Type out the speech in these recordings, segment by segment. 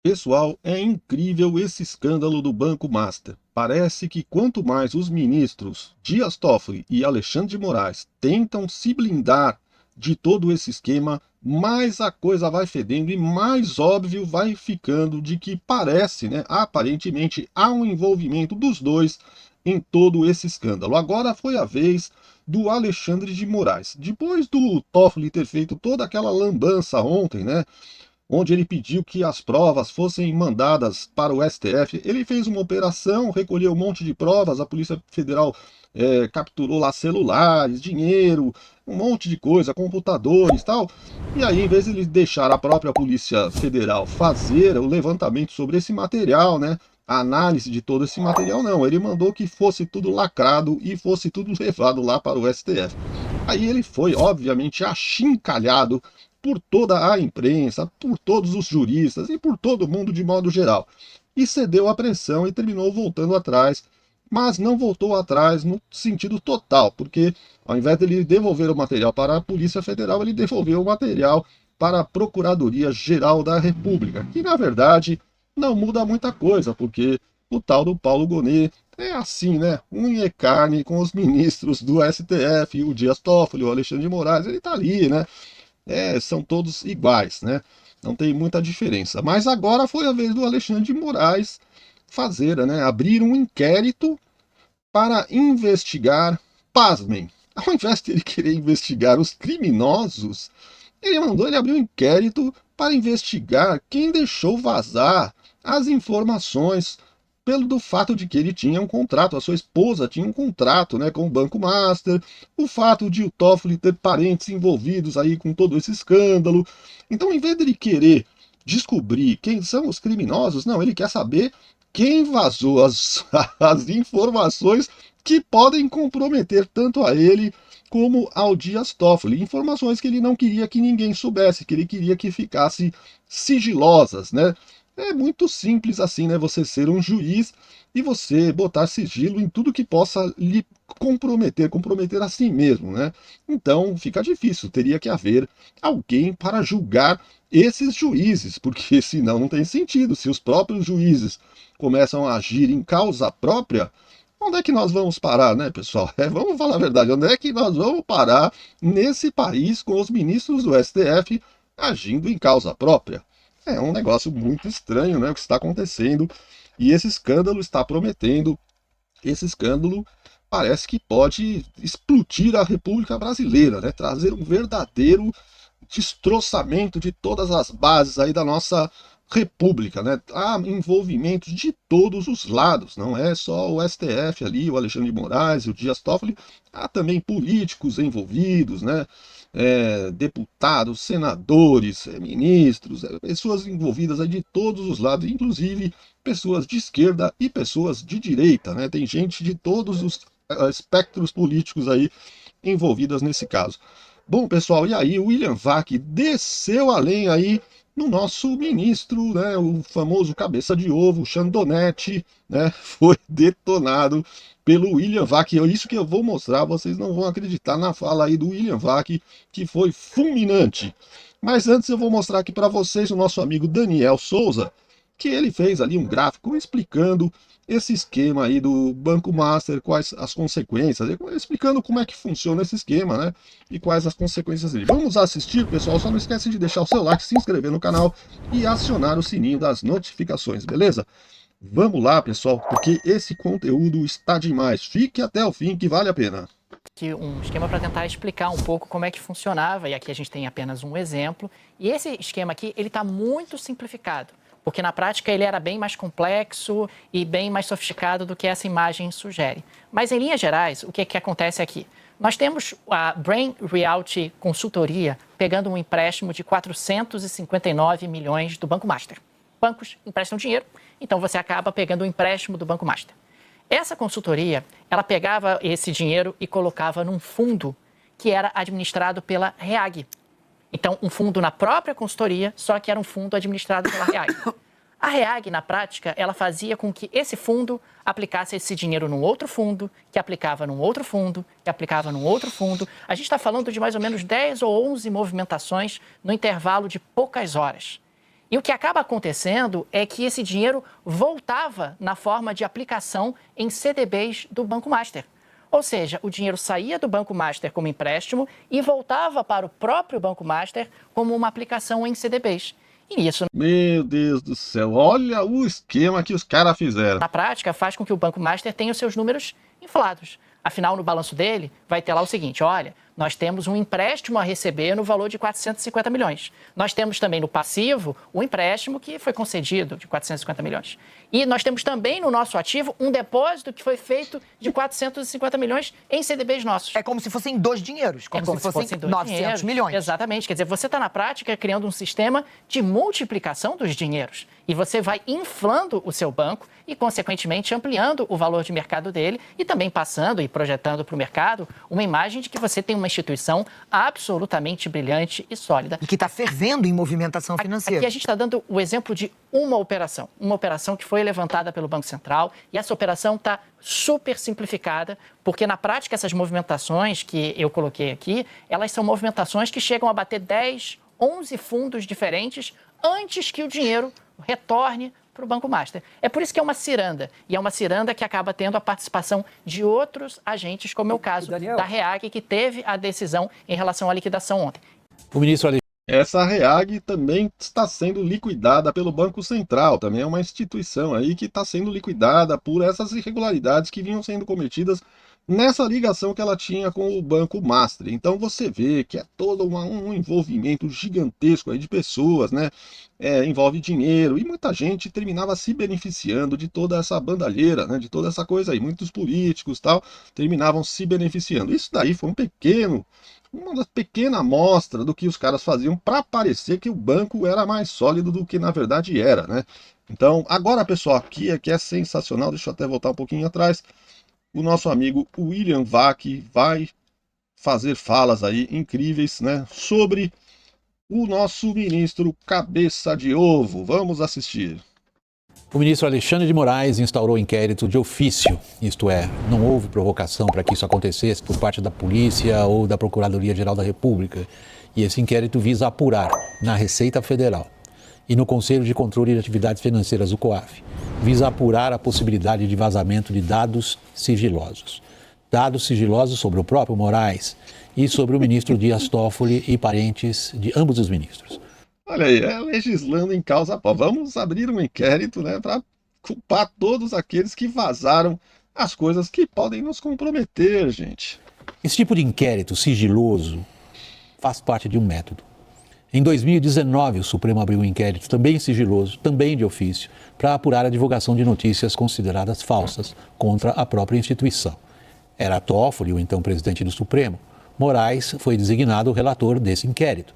Pessoal, é incrível esse escândalo do Banco Master. Parece que quanto mais os ministros Dias Toffoli e Alexandre de Moraes tentam se blindar de todo esse esquema, mais a coisa vai fedendo e mais óbvio vai ficando de que parece, né, aparentemente há um envolvimento dos dois em todo esse escândalo. Agora foi a vez do Alexandre de Moraes. Depois do Toffoli ter feito toda aquela lambança ontem, né, onde ele pediu que as provas fossem mandadas para o STF. Ele fez uma operação, recolheu um monte de provas, a Polícia Federal capturou lá celulares, dinheiro, um monte de coisa, computadores e tal. E aí, em vez de eles deixar a própria Polícia Federal fazer o levantamento sobre esse material, né, a análise de todo esse material, não. Ele mandou que fosse tudo lacrado e fosse tudo levado lá para o STF. Aí ele foi, obviamente, achincalhado por toda a imprensa, por todos os juristas e por todo mundo de modo geral. E cedeu à pressão e terminou voltando atrás, mas não voltou atrás no sentido total, porque ao invés de ele devolver o material para a Polícia Federal, ele devolveu o material para a Procuradoria-Geral da República, que na verdade não muda muita coisa, porque o tal do Paulo Gonet é assim, né? Unha e carne com os ministros do STF, o Dias Toffoli, o Alexandre de Moraes, ele tá ali, né? São todos iguais, né? Não tem muita diferença. Mas agora foi a vez do Alexandre de Moraes fazer, né? Abrir um inquérito para investigar, pasmem, ao invés de ele querer investigar os criminosos, ele mandou ele abrir um inquérito para investigar quem deixou vazar as informações pelo do fato de que ele tinha um contrato, a sua esposa tinha um contrato, né, com o Banco Master, o fato de o Toffoli ter parentes envolvidos aí com todo esse escândalo. Então, em vez dele querer descobrir quem são os criminosos, não, ele quer saber quem vazou as informações que podem comprometer tanto a ele como ao Dias Toffoli. Informações que ele não queria que ninguém soubesse, que ele queria que ficasse sigilosas, né? É muito simples assim, né? Você ser um juiz e você botar sigilo em tudo que possa lhe comprometer a si mesmo, né? Então fica difícil, teria que haver alguém para julgar esses juízes, porque senão não tem sentido. Se os próprios juízes começam a agir em causa própria, onde é que nós vamos parar, né, pessoal? Vamos falar a verdade, onde é que nós vamos parar nesse país com os ministros do STF agindo em causa própria? É um negócio muito estranho, né, o que está acontecendo. E esse escândalo está prometendo, esse escândalo parece que pode explodir a República Brasileira, né, trazer um verdadeiro destroçamento de todas as bases aí da nossa república, né? Há envolvimento de todos os lados, não é só o STF ali, o Alexandre de Moraes, o Dias Toffoli, há também políticos envolvidos, né? Deputados, senadores, ministros, pessoas envolvidas aí de todos os lados, inclusive pessoas de esquerda e pessoas de direita, né? Tem gente de todos os espectros políticos aí envolvidas nesse caso. Bom, pessoal, e aí o William Vac desceu além aí no nosso ministro, né, o famoso cabeça de ovo, Chandonetti, né, foi detonado pelo William Vac. É isso que eu vou mostrar, vocês não vão acreditar na fala aí do William Vac, que foi fulminante. Mas antes eu vou mostrar aqui para vocês o nosso amigo Daniel Souza, que ele fez ali um gráfico explicando esse esquema aí do Banco Master, quais as consequências, explicando como é que funciona esse esquema, né? E quais as consequências dele. Vamos assistir, pessoal? Só não esquece de deixar o seu like, se inscrever no canal e acionar o sininho das notificações, beleza? Vamos lá, pessoal, porque esse conteúdo está demais. Fique até o fim que vale a pena. Um esquema para tentar explicar um pouco como é que funcionava, e aqui a gente tem apenas um exemplo. E esse esquema aqui, ele está muito simplificado, porque na prática ele era bem mais complexo e bem mais sofisticado do que essa imagem sugere. Mas em linhas gerais, o que acontece aqui? Nós temos a Brain Realty Consultoria pegando um empréstimo de 459 milhões do Banco Master. Bancos emprestam dinheiro, então você acaba pegando o empréstimo do Banco Master. Essa consultoria, ela pegava esse dinheiro e colocava num fundo que era administrado pela REAG. Então, um fundo na própria consultoria, só que era um fundo administrado pela REAG. A REAG, na prática, ela fazia com que esse fundo aplicasse esse dinheiro num outro fundo, que aplicava num outro fundo, que aplicava num outro fundo. A gente está falando de mais ou menos 10 ou 11 movimentações no intervalo de poucas horas. E o que acaba acontecendo é que esse dinheiro voltava na forma de aplicação em CDBs do Banco Master. Ou seja, o dinheiro saía do Banco Master como empréstimo e voltava para o próprio Banco Master como uma aplicação em CDBs. E isso, Meu Deus do céu, olha o esquema que os caras fizeram. na prática, faz com que o Banco Master tenha os seus números inflados. Afinal, no balanço dele, vai ter lá o seguinte, olha, nós temos um empréstimo a receber no valor de 450 milhões. Nós temos também no passivo o empréstimo que foi concedido de 450 milhões. E nós temos também no nosso ativo um depósito que foi feito de 450 milhões em CDBs nossos. É como se fossem dois dinheiros, como se fossem 900 milhões. Exatamente. Quer dizer, você está na prática criando um sistema de multiplicação dos dinheiros. E você vai inflando o seu banco e, consequentemente, ampliando o valor de mercado dele e também passando e projetando para o mercado uma imagem de que você tem uma instituição absolutamente brilhante e sólida. E que está fervendo em movimentação financeira. Aqui a gente está dando o exemplo de uma operação que foi levantada pelo Banco Central, e essa operação está super simplificada, porque na prática essas movimentações que eu coloquei aqui, elas são movimentações que chegam a bater 10, 11 fundos diferentes antes que o dinheiro retorne para o Banco Master. É por isso que é uma ciranda, e é uma ciranda que acaba tendo a participação de outros agentes, como é o caso da REAG, que teve a decisão em relação à liquidação ontem. O ministro Essa REAG também está sendo liquidada pelo Banco Central, também é uma instituição aí que está sendo liquidada por essas irregularidades que vinham sendo cometidas nessa ligação que ela tinha com o Banco Master. Então você vê que é todo um envolvimento gigantesco aí de pessoas, né? Envolve dinheiro, e muita gente terminava se beneficiando de toda essa bandalheira, né? De toda essa coisa aí. Muitos políticos tal terminavam se beneficiando. Isso daí foi uma pequena amostra do que os caras faziam para parecer que o banco era mais sólido do que na verdade era, né? Então, agora, pessoal, aqui é sensacional, deixa eu até voltar um pouquinho atrás. O nosso amigo William Vac vai fazer falas aí incríveis, né, sobre o nosso ministro Cabeça de Ovo. Vamos assistir. O ministro Alexandre de Moraes instaurou inquérito de ofício, isto é, não houve provocação para que isso acontecesse por parte da polícia ou da Procuradoria-Geral da República. E esse inquérito visa apurar na Receita Federal e no Conselho de Controle de Atividades Financeiras, o COAF, visa apurar a possibilidade de vazamento de dados sigilosos. Dados sigilosos sobre o próprio Moraes e sobre o ministro Dias Toffoli e parentes de ambos os ministros. Olha aí, legislando em causa própria. Vamos abrir um inquérito, né, para culpar todos aqueles que vazaram as coisas que podem nos comprometer, gente. Esse tipo de inquérito sigiloso faz parte de um método. Em 2019, o Supremo abriu um inquérito também sigiloso, também de ofício, para apurar a divulgação de notícias consideradas falsas contra a própria instituição. Era Toffoli, o então presidente do Supremo. Moraes foi designado o relator desse inquérito.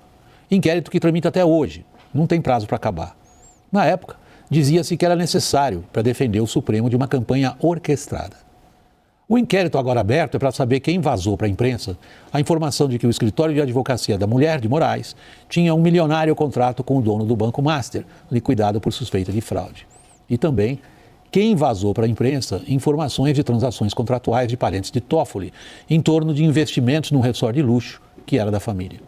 Inquérito que tramita até hoje, não tem prazo para acabar. Na época, dizia-se que era necessário para defender o Supremo de uma campanha orquestrada. O inquérito agora aberto é para saber quem vazou para a imprensa a informação de que o escritório de advocacia da mulher de Moraes tinha um milionário contrato com o dono do Banco Master, liquidado por suspeita de fraude. E também quem vazou para a imprensa informações de transações contratuais de parentes de Toffoli em torno de investimentos num resort de luxo que era da família.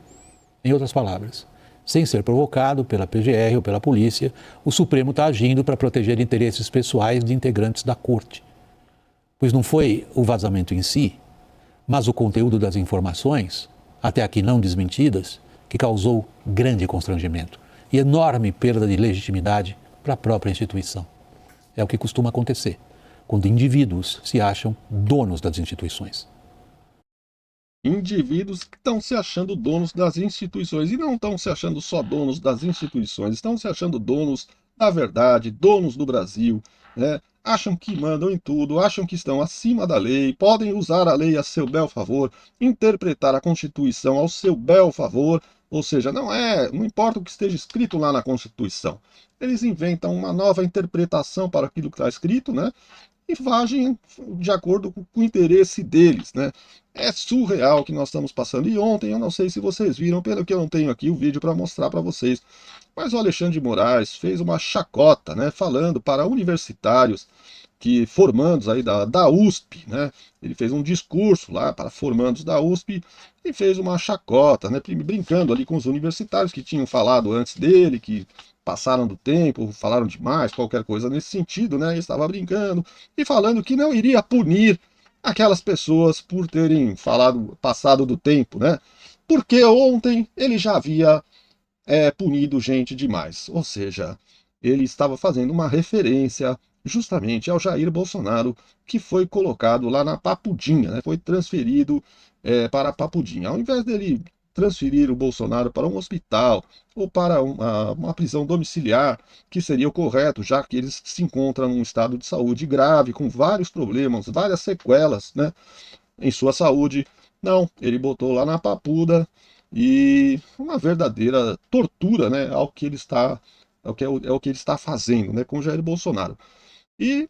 Em outras palavras, sem ser provocado pela PGR ou pela polícia, o Supremo está agindo para proteger interesses pessoais de integrantes da corte. Pois não foi o vazamento em si, mas o conteúdo das informações, até aqui não desmentidas, que causou grande constrangimento e enorme perda de legitimidade para a própria instituição. É o que costuma acontecer quando indivíduos se acham donos das instituições. Indivíduos que estão se achando donos das instituições, e não estão se achando só donos das instituições, estão se achando donos da verdade, donos do Brasil, né? Acham que mandam em tudo, acham que estão acima da lei, podem usar a lei a seu bel favor, interpretar a Constituição ao seu bel favor, ou seja, não importa o que esteja escrito lá na Constituição. Eles inventam uma nova interpretação para aquilo que está escrito, né? E agem de acordo com o interesse deles, né? É surreal o que nós estamos passando. E ontem, eu não sei se vocês viram, pelo que eu não tenho aqui o vídeo para mostrar para vocês, mas o Alexandre de Moraes fez uma chacota, né? Falando para universitários formandos aí da USP, né? Ele fez um discurso lá para formandos da USP e fez uma chacota, né? Brincando ali com os universitários que tinham falado antes dele, que passaram do tempo, falaram demais, qualquer coisa nesse sentido, né? Ele estava brincando e falando que não iria punir aquelas pessoas por terem passado do tempo, né? Porque ontem ele já havia punido gente demais. Ou seja, ele estava fazendo uma referência justamente ao Jair Bolsonaro, que foi colocado lá na Papudinha, né? Foi transferido para a Papudinha. Ao invés dele transferir o Bolsonaro para um hospital ou para uma prisão domiciliar, que seria o correto, já que ele se encontra num estado de saúde grave, com vários problemas, várias sequelas, né, em sua saúde. Não, ele botou lá na Papuda, e uma verdadeira tortura, né, ao que ele está, é o que ele está fazendo, né, com Jair Bolsonaro. E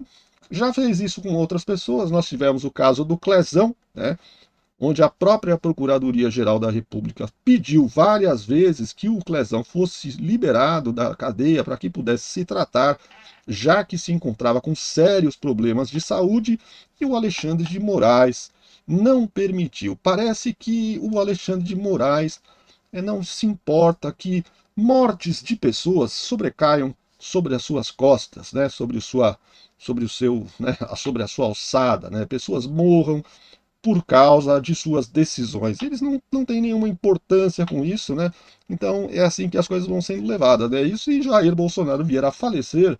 já fez isso com outras pessoas. Nós tivemos o caso do Clezão, né, onde a própria Procuradoria-Geral da República pediu várias vezes que o Clezão fosse liberado da cadeia para que pudesse se tratar, já que se encontrava com sérios problemas de saúde, e o Alexandre de Moraes não permitiu. Parece que o Alexandre de Moraes não se importa que mortes de pessoas sobrecaiam sobre as suas costas, né, sobre a sua alçada, né, pessoas morram por causa de suas decisões. Eles não têm nenhuma importância com isso, né? Então é assim que as coisas vão sendo levadas, né? Isso, e Jair Bolsonaro vier a falecer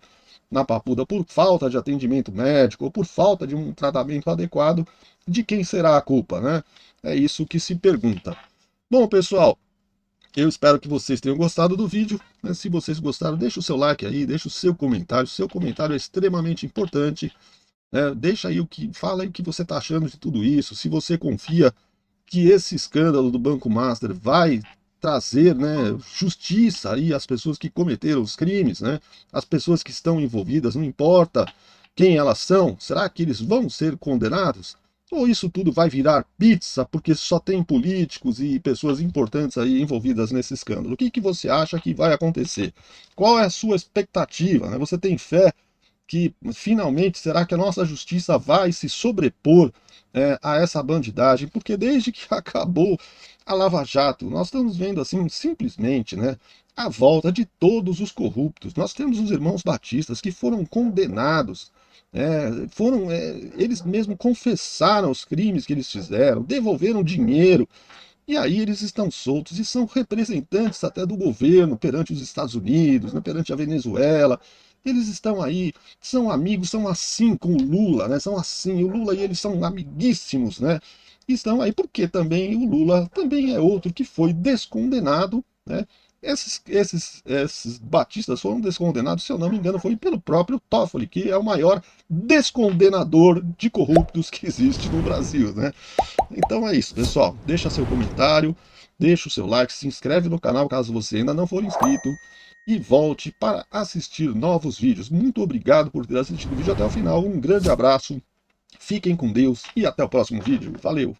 na Papuda por falta de atendimento médico ou por falta de um tratamento adequado, de quem será a culpa, né? É isso que se pergunta. Bom, pessoal, eu espero que vocês tenham gostado do vídeo, né? Se vocês gostaram, deixa o seu like aí, deixa o seu comentário. Seu comentário é extremamente importante. Deixa aí fala aí o que você está achando de tudo isso, se você confia que esse escândalo do Banco Master vai trazer, né, justiça aí às pessoas que cometeram os crimes, né, as pessoas que estão envolvidas, não importa quem elas são, será que eles vão ser condenados? Ou isso tudo vai virar pizza, porque só tem políticos e pessoas importantes aí envolvidas nesse escândalo? O que você acha que vai acontecer? Qual é a sua expectativa, né? Você tem fé que finalmente, será que a nossa justiça vai se sobrepor a essa bandidagem? Porque desde que acabou a Lava Jato, nós estamos vendo assim, simplesmente, né, a volta de todos os corruptos. Nós temos os irmãos batistas que foram condenados, eles mesmos confessaram os crimes que eles fizeram, devolveram dinheiro, e aí eles estão soltos e são representantes até do governo perante os Estados Unidos, né, perante a Venezuela. Eles estão aí, são amigos, são assim com o Lula, né? São assim, o Lula e eles são amiguíssimos, né? Estão aí porque também o Lula também é outro que foi descondenado, né? Esses batistas foram descondenados, se eu não me engano, foi pelo próprio Toffoli, que é o maior descondenador de corruptos que existe no Brasil, né? Então é isso, pessoal. Deixa seu comentário, deixa o seu like, se inscreve no canal caso você ainda não for inscrito e volte para assistir novos vídeos. Muito obrigado por ter assistido o vídeo até o final. Um grande abraço, fiquem com Deus e até o próximo vídeo. Valeu!